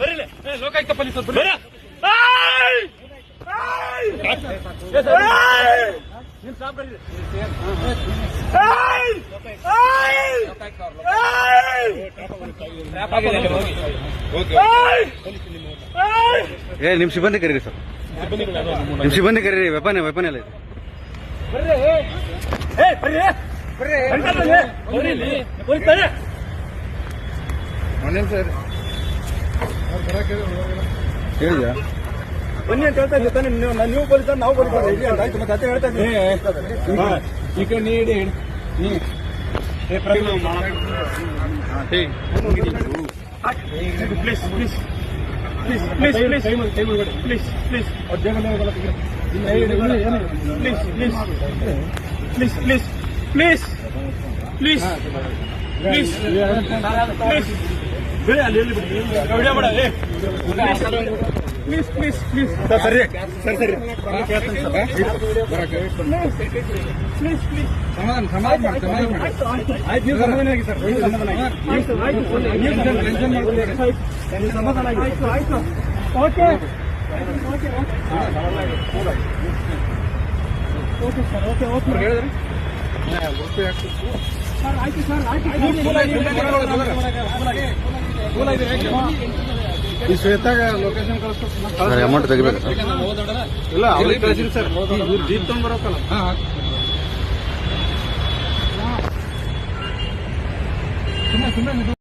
ಬರೀ ಲೋಕಾಯುಕ್ತ ಪೊಲೀಸ್ ಬರ್ರಿ. ನಿಮ್ ಸಿಬ್ಬಂದಿ ಕರೀರಿ ಸರ್, ನಿಮ್ ಸಿಬ್ಬಂದಿ ಕರೀರಿ. ವೆಪನ್ ಎಲ್ಲ ಇದೆ. ಸರ್ ಹೇಳಿದ್ಯಾ ಬನ್ನಿ ಅಂತ ಹೇಳ್ತಾ ಇದ್ದಾನೆ. ನೀವು ಪೊಲೀಸ್ ನಾವು ಪೊಲೀಸ್ ಆಯ್ತು. ಮತ್ತೆ ಅದೇ ಹೇಳ್ತಾ ಇದ್ದೀನಿ. ಈಗ ನೀಡಿ please please please please please please please please please please please please please ಬೇಡ ಅಲ್ಲಿ ವಿಡಿಯೋ ಮಾಡ. ಪ್ಲೀಸ್ ಪ್ಲೀಸ್ ಪ್ಲೀಸ್ ಸರ್ ಸರಿ ಸರಿ ಸರಿ ಪ್ಲೀಸ್ ಪ್ಲೀಸ್ ಸಮಾಧಾನ ಆಯ್ತು. ನೀವು ಸಮಾಧಾನ ಆಗಿ ಸರ್, ಸಮಾಧಾನ ಆಗಿ. ಆಯ್ತು okay okay okay sir okay okay ಹೇಳಿದ್ರೆ ಸರ್ ಆಯ್ತು ಸರ್ ಆಯ್ತು. ಈ ಶ್ವೇತಾಗ ಲೊಕೇಶನ್ ಕಳಿಸ್ತಾರೆ. ಅಮೌಂಟ್ ತೆಗಿಬೇಕು ಸರ್. ಇಲ್ಲ ಅವ್ರಿಗೆ ಕಳಿಸಿರಿ ಸರ್. ಇವ್ರು ಜೀಪ್ ತಗೊಂಡ್ ಬರೋಕಲ್ಲ.